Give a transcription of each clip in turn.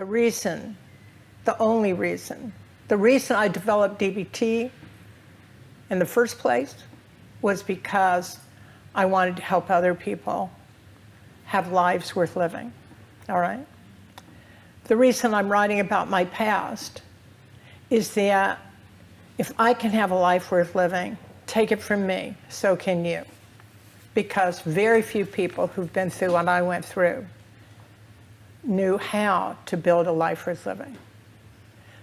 The reason, the only reason, the reason I developed DBT in the first place was because I wanted to help other people have lives worth living, all right? The reason I'm writing about my past is that if I can have a life worth living, take it from me, so can you. Because very few people who've been through what I went through knew how to build a life worth living.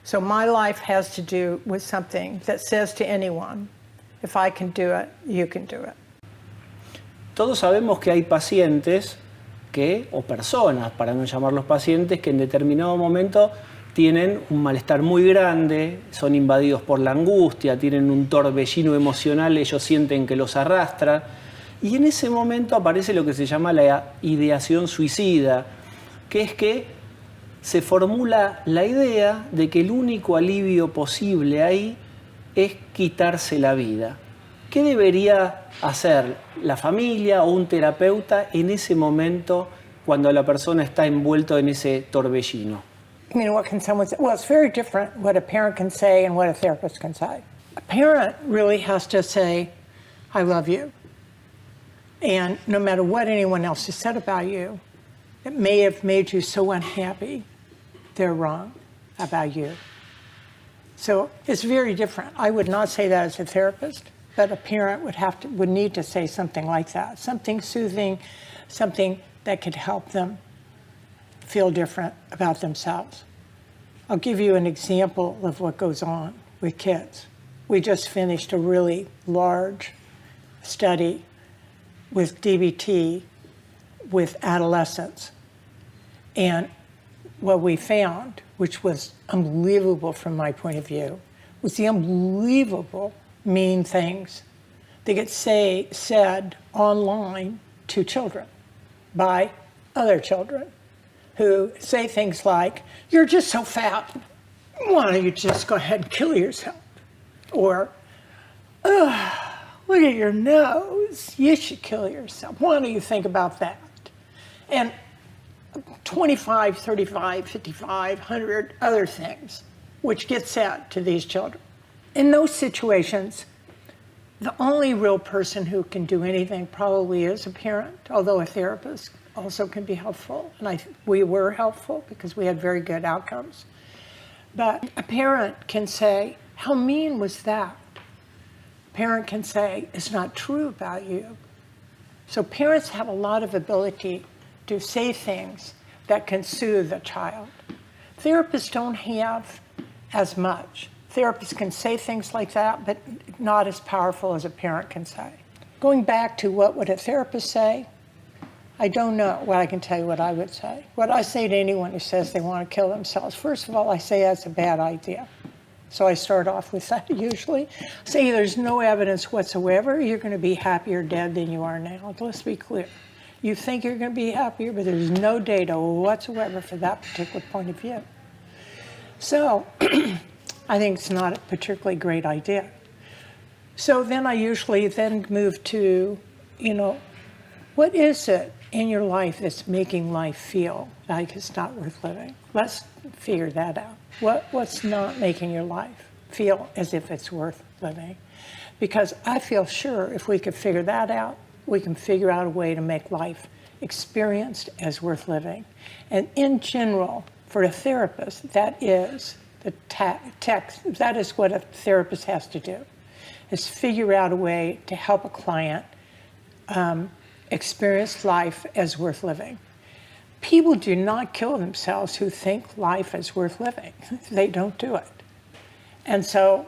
So my life has to do with something that says to anyone, if I can do it, you can do it. Todos sabemos que hay pacientes que, o personas, para no llamarlos pacientes, que en determinado momento tienen un malestar muy grande, son invadidos por la angustia, tienen un torbellino emocional, ellos sienten que los arrastra, y en ese momento aparece lo que se llama la ideación suicida, que es que se formula la idea de que el único alivio posible ahí es quitarse la vida. ¿Qué debería hacer la familia o un terapeuta en ese momento cuando la persona está envuelto en ese torbellino? I mean, what can someone say? Well, it's very different what a parent can say and what a therapist can say. A parent really has to say, I love you. And no matter what anyone else has said about you, it may have made you so unhappy, they're wrong about you. So it's very different. I would not say that as a therapist, but a parent would need to say something like that, something soothing, something that could help them feel different about themselves. I'll give you an example of what goes on with kids. We just finished a really large study with DBT with adolescents. And what we found, which was unbelievable from my point of view, was the unbelievable mean things that get said online to children by other children who say things like, you're just so fat, why don't you just go ahead and kill yourself? Or, look at your nose, you should kill yourself. Why don't you think about that? And 25, 35, 55, 100 other things which get said to these children. In those situations, the only real person who can do anything probably is a parent, although a therapist also can be helpful. And we were helpful because we had very good outcomes. But a parent can say, how mean was that? A parent can say, it's not true about you. So parents have a lot of ability to say things that can soothe a child. Therapists don't have as much. Therapists can say things like that, but not as powerful as a parent can say. Going back to what would a therapist say, I don't know. Well, I can tell you what I would say. What I say to anyone who says they want to kill themselves, first of all, I say that's a bad idea. So I start off with that usually. Say there's no evidence whatsoever you're going to be happier dead than you are now. Let's be clear. You think you're going to be happier, but there's no data whatsoever for that particular point of view. So I think it's not a particularly great idea. So then I usually then move to, what is it in your life that's making life feel like it's not worth living? Let's figure that out. What's not making your life feel as if it's worth living? Because I feel sure if we could figure that out, we can figure out a way to make life experienced as worth living. And in general, for a therapist, that is the text, that is what a therapist has to do, is figure out a way to help a client experience life as worth living. People do not kill themselves who think life is worth living. They don't do it. And so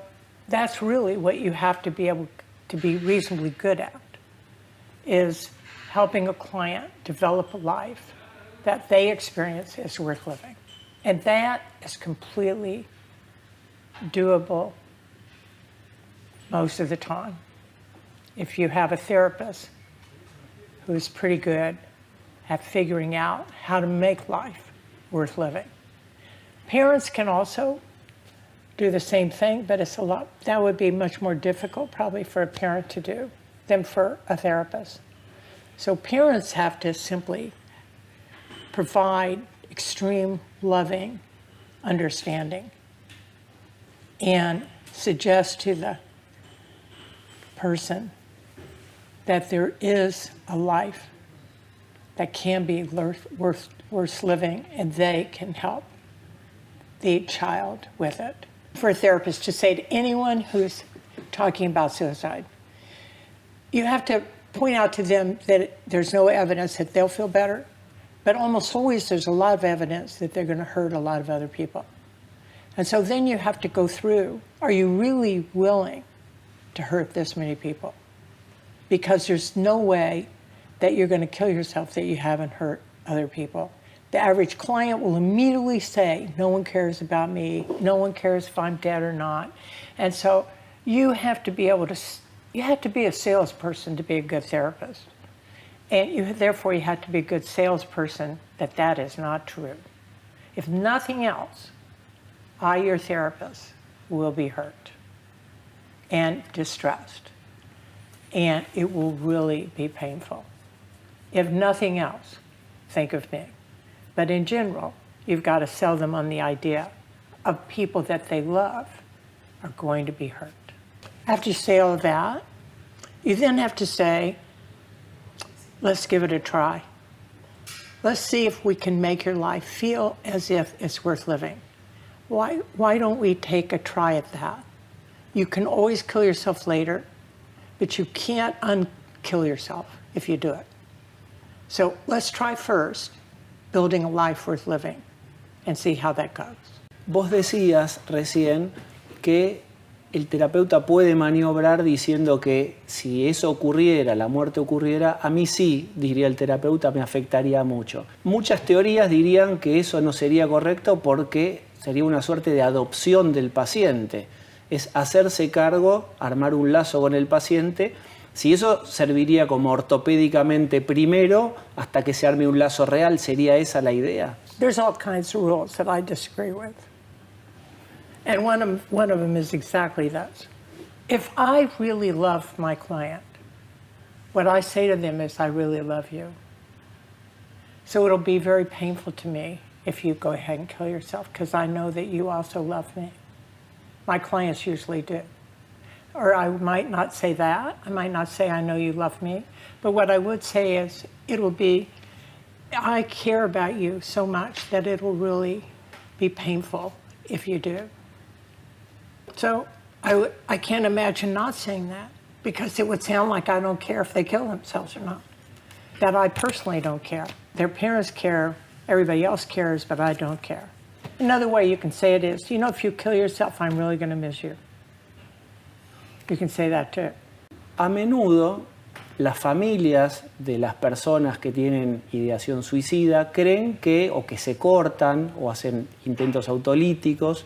that's really what you have to be able to be reasonably good at, is helping a client develop a life that they experience as worth living. And that is completely doable most of the time if you have a therapist who's pretty good at figuring out how to make life worth living. Parents can also do the same thing, but that would be much more difficult probably for a parent to do than for a therapist. So parents have to simply provide extreme loving understanding and suggest to the person that there is a life that can be worth living, and they can help the child with it. For a therapist to say to anyone who's talking about suicide, you have to point out to them that there's no evidence that they'll feel better, but almost always there's a lot of evidence that they're going to hurt a lot of other people. And so then you have to go through, are you really willing to hurt this many people? Because there's no way that you're going to kill yourself that you haven't hurt other people. The average client will immediately say, no one cares about me, no one cares if I'm dead or not. And so you have to be able to, you have to be a salesperson to be a good therapist. And therefore you have to be a good salesperson that is not true. If nothing else, I, your therapist, will be hurt and distressed. And it will really be painful. If nothing else, think of me. But in general, you've got to sell them on the idea of people that they love are going to be hurt. After you say all of that, you then have to say, let's give it a try. Let's see if we can make your life feel as if it's worth living. Why don't we take a try at that? You can always kill yourself later, but you can't unkill yourself if you do it. So let's try first building a life worth living and see how that goes. Vos decías recién que el terapeuta puede maniobrar diciendo que si eso ocurriera, la muerte ocurriera, a mí sí, diría el terapeuta, me afectaría mucho. Muchas teorías dirían que eso no sería correcto porque sería una suerte de adopción del paciente. Es hacerse cargo, armar un lazo con el paciente. Si eso serviría como ortopédicamente primero hasta que se arme un lazo real, ¿sería esa la idea? There's all kinds of rules that I disagree with. And one of them is exactly this. If I really love my client, what I say to them is, I really love you. So it'll be very painful to me if you go ahead and kill yourself, because I know that you also love me. My clients usually do. Or I might not say that. I might not say, I know you love me. But what I would say is, it'll be, I care about you so much that it'll really be painful if you do. So I can't imagine not saying that, because it would sound like I don't care if they kill themselves or not. That I personally don't care. Their parents care, everybody else cares, but I don't care. Another way you can say it is, if you kill yourself, I'm really going to miss you. You can say that too. A menudo, las familias de las personas que tienen ideación suicida creen que, o que se cortan, o hacen intentos autolíticos,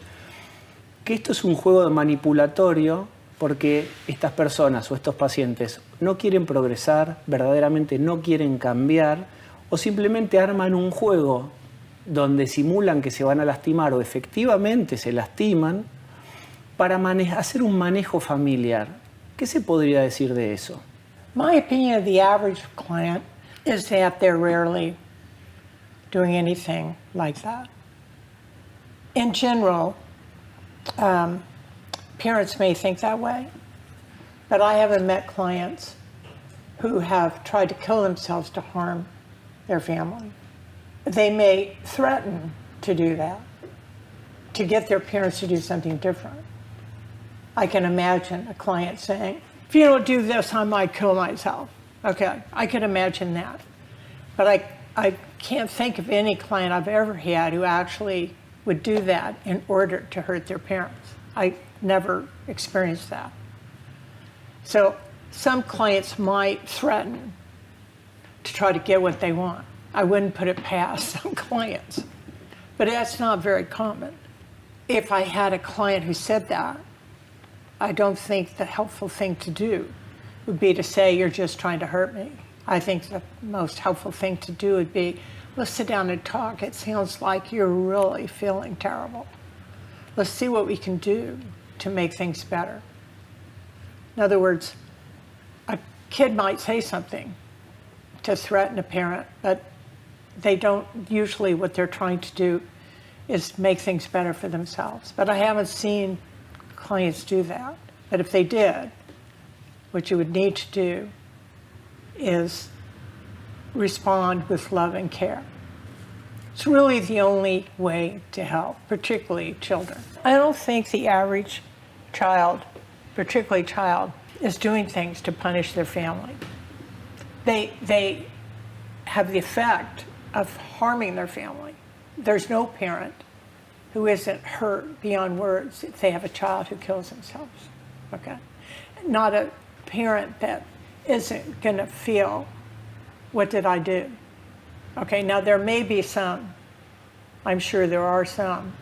que esto es un juego manipulatorio porque estas personas o estos pacientes no quieren progresar, verdaderamente no quieren cambiar, o simplemente arman un juego donde simulan que se van a lastimar o efectivamente se lastiman para hacer un manejo familiar. ¿Qué se podría decir de eso? My opinion of the average client is that they're rarely doing anything like that. In general, parents may think that way, but I haven't met clients who have tried to kill themselves to harm their family. They may threaten to do that, to get their parents to do something different. I can imagine a client saying, if you don't do this, I might kill myself. Okay, I can imagine that. But I can't think of any client I've ever had who actually would do that in order to hurt their parents. I never experienced that. So some clients might threaten to try to get what they want. I wouldn't put it past some clients, but that's not very common. If I had a client who said that, I don't think the helpful thing to do would be to say, you're just trying to hurt me. I think the most helpful thing to do would be, let's sit down and talk. It sounds like you're really feeling terrible. Let's see what we can do to make things better. In other words, a kid might say something to threaten a parent, but they don't usually, what they're trying to do is make things better for themselves. But I haven't seen clients do that. But if they did, what you would need to do is respond with love and care. It's really the only way to help, particularly children. I don't think the average child, particularly child, is doing things to punish their family. They have the effect of harming their family. There's no parent who isn't hurt beyond words if they have a child who kills themselves, okay? Not a parent that isn't gonna feel, what did I do? Okay, now there may be some, I'm sure there are some,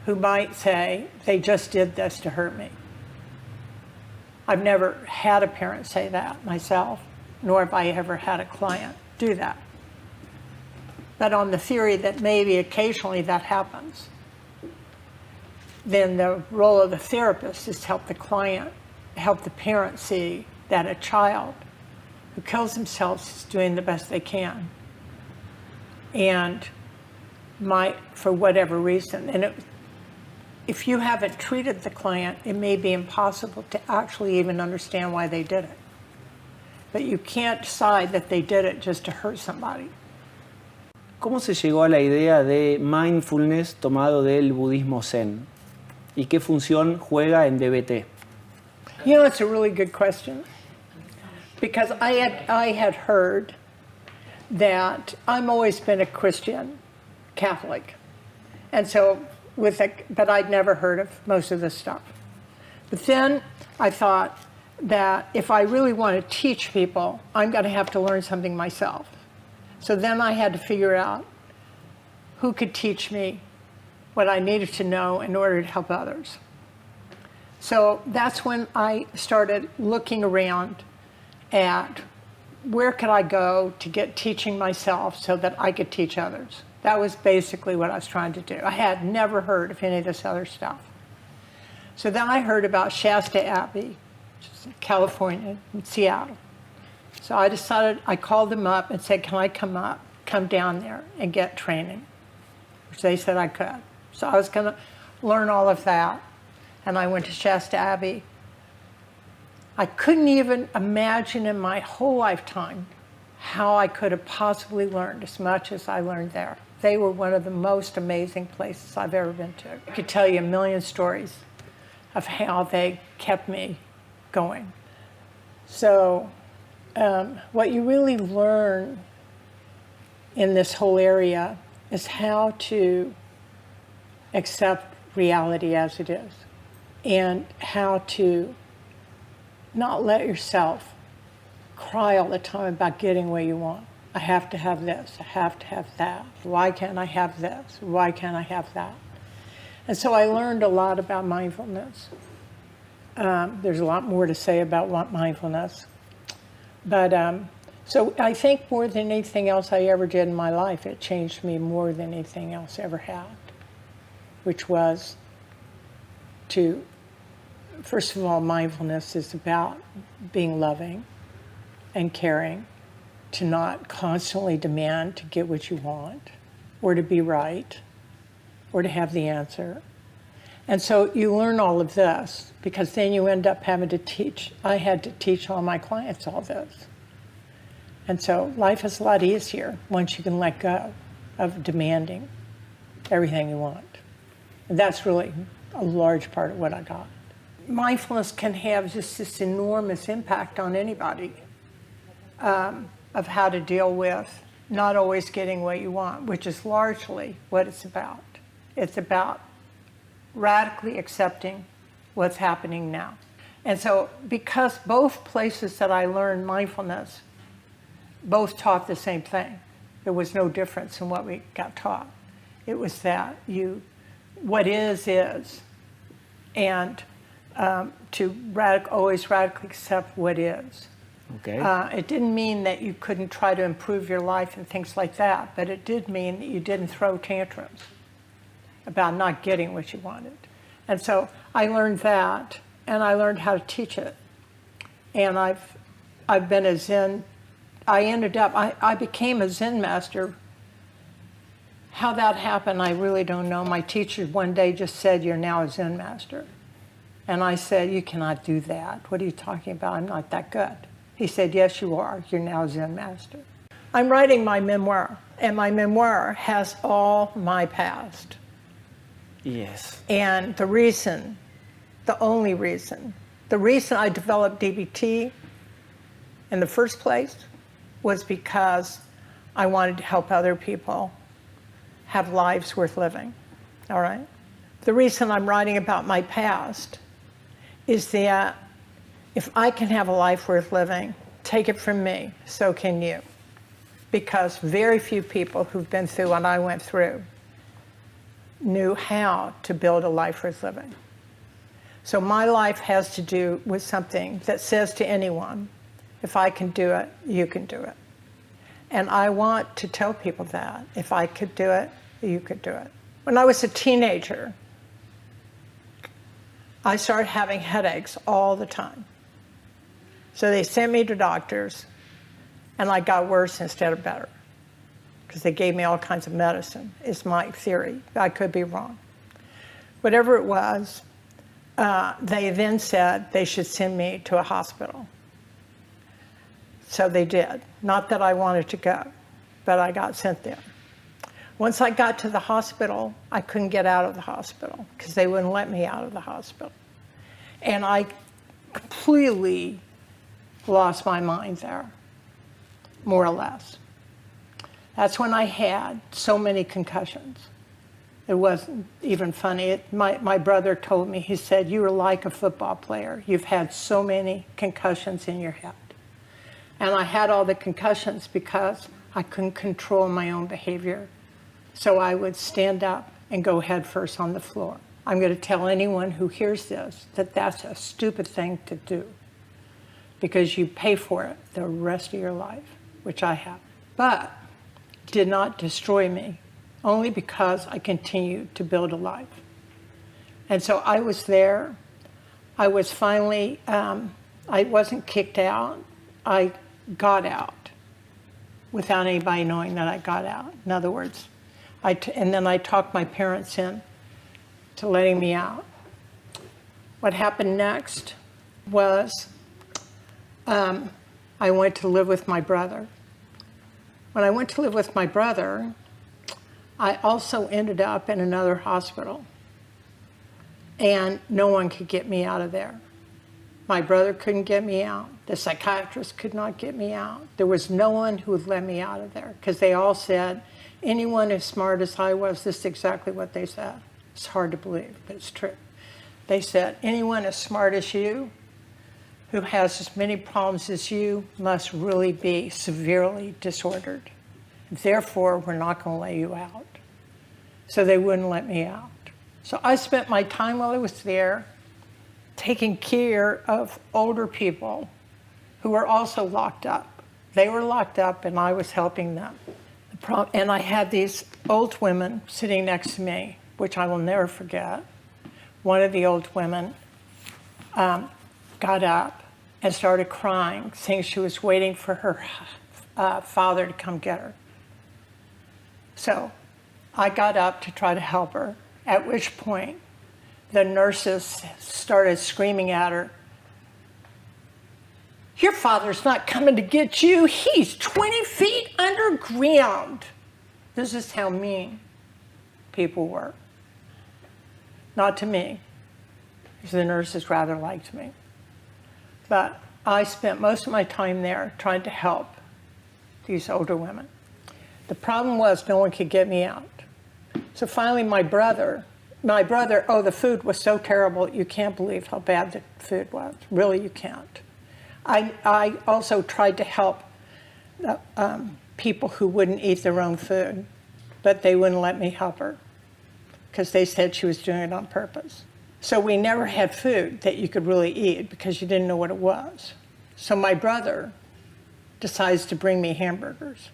who might say, they just did this to hurt me. I've never had a parent say that myself, nor have I ever had a client do that. But on the theory that maybe occasionally that happens, then the role of the therapist is to help the client, help the parent see that a child who kills themselves is doing the best they can and might, for whatever reason, and if you haven't treated the client, it may be impossible to actually even understand why they did it. But you can't decide that they did it just to hurt somebody. ¿Cómo se llegó a la idea de mindfulness tomado del budismo zen? ¿Y qué función juega en DBT? You know, it's a really good question. Because I had heard that I've always been a Christian, Catholic. And so, but I'd never heard of most of this stuff. But then I thought that if I really want to teach people, I'm going to have to learn something myself. So then I had to figure out who could teach me what I needed to know in order to help others. So that's when I started looking around at where could I go to get teaching myself so that I could teach others. That was basically what I was trying to do. I had never heard of any of this other stuff. So then I heard about Shasta Abbey, which is in California, in Seattle. So I decided, I called them up and said, can I come down there and get training? Which they said I could. So I was gonna learn all of that. And I went to Shasta Abbey. I couldn't even imagine in my whole lifetime how I could have possibly learned as much as I learned there. They were one of the most amazing places I've ever been to. I could tell you a million stories of how they kept me going. So what you really learn in this whole area is how to accept reality as it is and how to not let yourself cry all the time about getting what you want. I have to have this, I have to have that. Why can't I have this? Why can't I have that? And so I learned a lot about mindfulness. There's a lot more to say about mindfulness. But so I think more than anything else I ever did in my life, it changed me more than anything else I ever had, which was to, first of all, mindfulness is about being loving and caring, to not constantly demand to get what you want, or to be right, or to have the answer. And so you learn all of this, because then you end up having to teach. I had to teach all my clients all this. And so life is a lot easier once you can let go of demanding everything you want. And that's really a large part of what I got. Mindfulness can have just this enormous impact on anybody. Of how to deal with not always getting what you want, which is largely what it's about. It's about radically accepting what's happening now. And so because both places that I learned mindfulness both taught the same thing, there was no difference in what we got taught. It was that what is, and to always radically accept what is. Okay. It didn't mean that you couldn't try to improve your life and things like that, but it did mean that you didn't throw tantrums about not getting what you wanted. And so I learned that, and I learned how to teach it. And I've been a Zen, I became a Zen master How that happened, I really don't know. My teacher one day just said, "You're now a Zen master." And I said, "You cannot do that. What are you talking about? I'm not that good." He said, "Yes, you are. You're now a Zen master." I'm writing my memoir, and my memoir has all my past. Yes. And the reason I developed DBT in the first place was because I wanted to help other people have lives worth living, all right? The reason I'm writing about my past is that if I can have a life worth living, take it from me, so can you. Because very few people who've been through what I went through knew how to build a life worth living. So my life has to do with something that says to anyone, if I can do it, you can do it. And I want to tell people that. If I could do it, you could do it. When I was a teenager, I started having headaches all the time. So they sent me to doctors, and I got worse instead of better, because they gave me all kinds of medicine, is my theory. I could be wrong. Whatever it was, they then said they should send me to a hospital. So they did. Not that I wanted to go, but I got sent there. Once I got to the hospital, I couldn't get out of the hospital because they wouldn't let me out of the hospital. And I completely lost my mind there, more or less. That's when I had so many concussions. It wasn't even funny. My brother told me, he said, "You were like a football player. You've had so many concussions in your head." And I had all the concussions because I couldn't control my own behavior. So I would stand up and go head first on the floor. I'm going to tell anyone who hears this that that's a stupid thing to do, because you pay for it the rest of your life, which I have. But it did not destroy me, only because I continued to build a life. And so I was there. I was finally, I wasn't kicked out. I got out without anybody knowing that I got out. In other words, and then I talked my parents in to letting me out. What happened next was I went to live with my brother. When I went to live with my brother, I also ended up in another hospital, and no one could get me out of there. My brother couldn't get me out. The psychiatrist could not get me out. There was no one who would let me out of there, because they all said, anyone as smart as I was, this is exactly what they said. It's hard to believe, but it's true. They said, anyone as smart as you, who has as many problems as you, must really be severely disordered. Therefore, we're not going to let you out. So they wouldn't let me out. So I spent my time while I was there taking care of older people who were also locked up. They were locked up, and I was helping them. And I had these old women sitting next to me, which I will never forget. One of the old women got up and started crying, saying she was waiting for her father to come get her. So I got up to try to help her, at which point the nurses started screaming at her, "Your father's not coming to get you. He's 20 feet underground." This is how mean people were. Not to me, because the nurses rather liked me. But I spent most of my time there trying to help these older women. The problem was no one could get me out. So finally my brother, the food was so terrible, you can't believe how bad the food was. Really, you can't. I also tried to help people who wouldn't eat their own food, but they wouldn't let me help her because they said she was doing it on purpose. So we never had food that you could really eat because you didn't know what it was. So my brother decides to bring me hamburgers.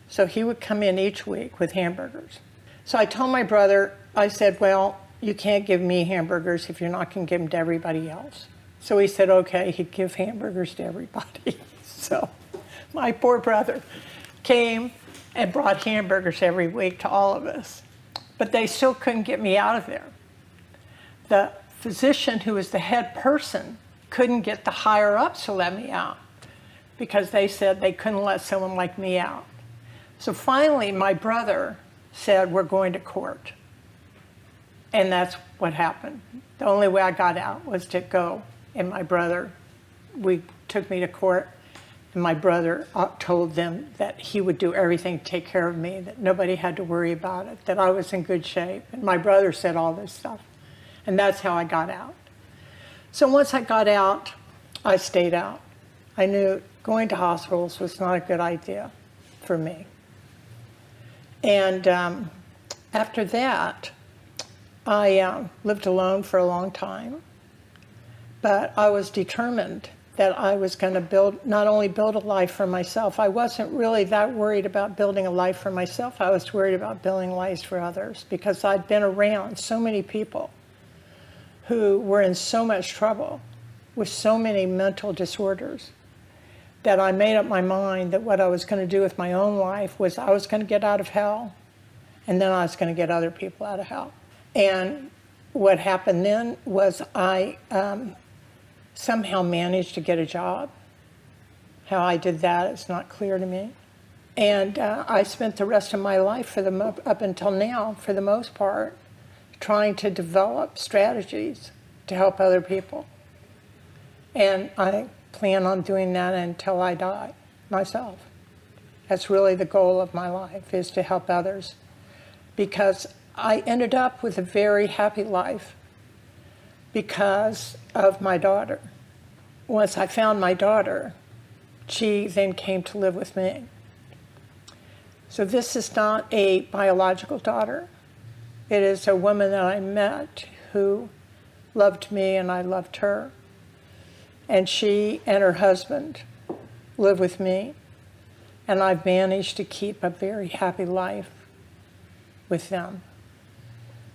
So he would come in each week with hamburgers. So I told my brother, I said, "Well, you can't give me hamburgers if you're not going to give them to everybody else." So he said, okay, he'd give hamburgers to everybody. So my poor brother came and brought hamburgers every week to all of us. But they still couldn't get me out of there. The physician who was the head person couldn't get the higher ups to let me out because they said they couldn't let someone like me out. So finally, my brother said, we're going to court. And that's what happened. The only way I got out was to go. And my brother, we took me to court, and my brother told them that he would do everything to take care of me, that nobody had to worry about it, that I was in good shape. And my brother said all this stuff. And that's how I got out. So once I got out, I stayed out. I knew going to hospitals was not a good idea for me. And after that, I lived alone for a long time, but I was determined that I was going to not only build a life for myself. I wasn't really that worried about building a life for myself. I was worried about building lives for others because I'd been around so many people who were in so much trouble with so many mental disorders that I made up my mind that what I was going to do with my own life was I was going to get out of hell, and then I was going to get other people out of hell. And what happened then was I somehow managed to get a job. How I did that is not clear to me. And I spent the rest of my life, up until now, for the most part, trying to develop strategies to help other people. And I plan on doing that until I die myself. That's really the goal of my life, is to help others. Because I ended up with a very happy life because of my daughter. Once I found my daughter, she then came to live with me. So this is not a biological daughter. It is a woman that I met who loved me and I loved her. And she and her husband live with me. And I've managed to keep a very happy life with them.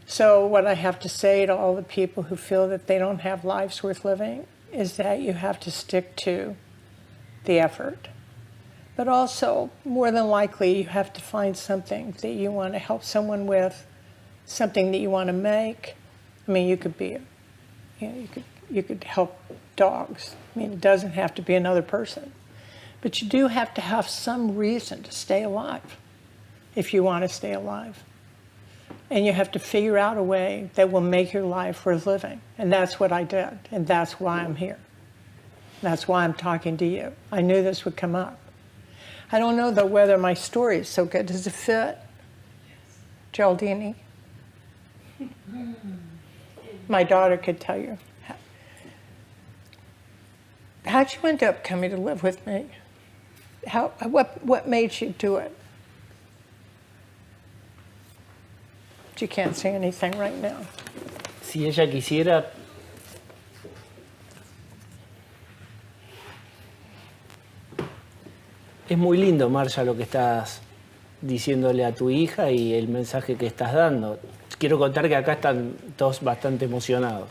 So what I have to say to all the people who feel that they don't have lives worth living is that you have to stick to the effort. But also, more than likely, you have to find something that you want to help someone with, something that you want to make. I mean, you could be, you could help dogs. I mean, it doesn't have to be another person. But you do have to have some reason to stay alive if you want to stay alive. And you have to figure out a way that will make your life worth living. And that's what I did. And that's why I'm here. That's why I'm talking to you. I knew this would come up. I don't know, though, whether my story is so good. Does it fit? Yes. Geraldine? My daughter could tell you. How'd you end up coming to live with me? What made you do it? You can't say anything right now. Si ella quisiera. Es muy lindo, Marsha, lo que estás diciéndole a tu hija y el mensaje que estás dando. Quiero contar que acá están todos bastante emocionados.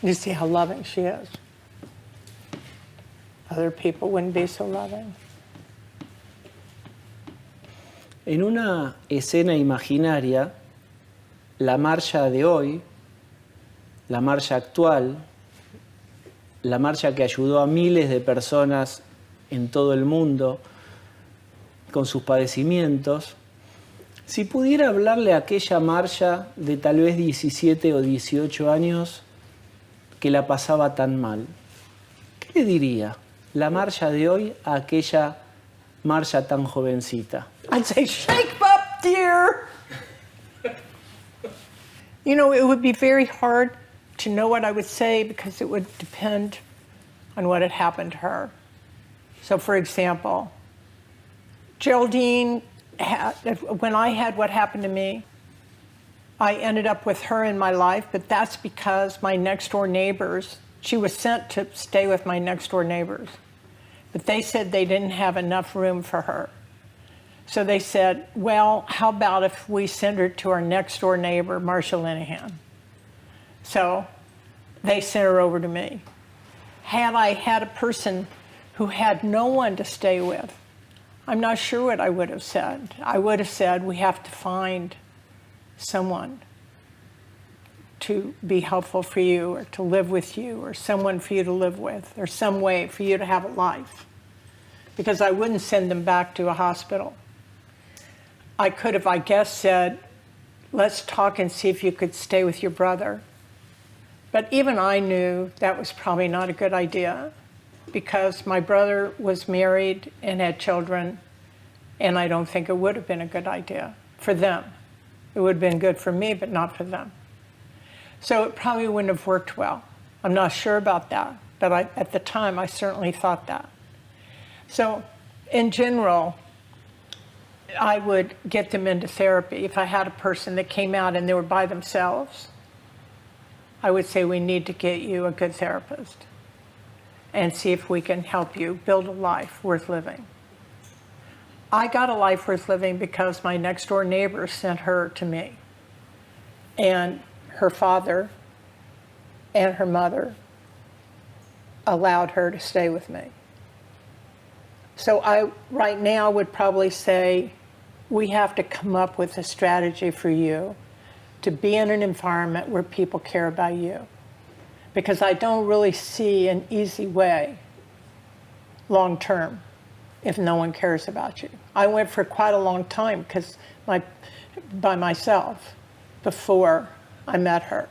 You see how loving she is. Other people wouldn't be so loving. En una escena imaginaria, la Marsha de hoy, la Marsha actual, la Marsha que ayudó a miles de personas en todo el mundo con sus padecimientos, si pudiera hablarle a aquella Marsha de tal vez 17 o 18 años que la pasaba tan mal, ¿qué le diría la Marsha de hoy a aquella Marsha tan jovencita? I'd say, shake up, dear. You know, it would be very hard to know what I would say because it would depend on what had happened to her. So, for example, Geraldine, when I had what happened to me, I ended up with her in my life, but that's because my next door neighbors, she was sent to stay with my next door neighbors, but they said they didn't have enough room for her. So they said, well, how about if we send her to our next door neighbor, Marsha Linehan? So they sent her over to me. Had I had a person who had no one to stay with, I'm not sure what I would have said. I would have said, we have to find someone to be helpful for you, or to live with you, or someone for you to live with, or some way for you to have a life. Because I wouldn't send them back to a hospital. I could have, I guess, said, let's talk and see if you could stay with your brother. But even I knew that was probably not a good idea, because my brother was married and had children, and I don't think it would have been a good idea for them. It would have been good for me, but not for them. So it probably wouldn't have worked well. I'm not sure about that, but at the time I certainly thought that. So in general, I would get them into therapy. If I had a person that came out and they were by themselves, I would say, we need to get you a good therapist and see if we can help you build a life worth living. I got a life worth living because my next door neighbor sent her to me. And her father and her mother allowed her to stay with me. So I, right now, would probably say, we have to come up with a strategy for you to be in an environment where people care about you. Because I don't really see an easy way long term if no one cares about you. I went for quite a long time by myself before I met her.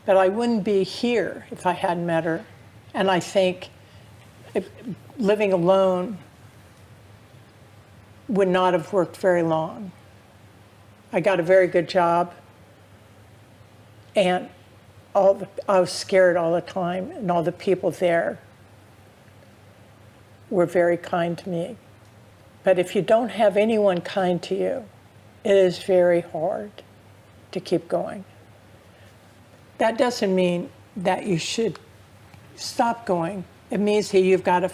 But I wouldn't be here if I hadn't met her. And I think living alone would not have worked very long. I got a very good job, and I was scared all the time, and all the people there were very kind to me. But if you don't have anyone kind to you, it is very hard to keep going. That doesn't mean that you should stop going. It means that you've got to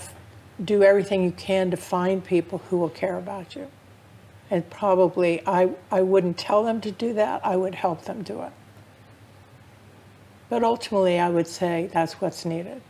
do everything you can to find people who will care about you. And probably I wouldn't tell them to do that, I would help them do it. But ultimately I would say that's what's needed.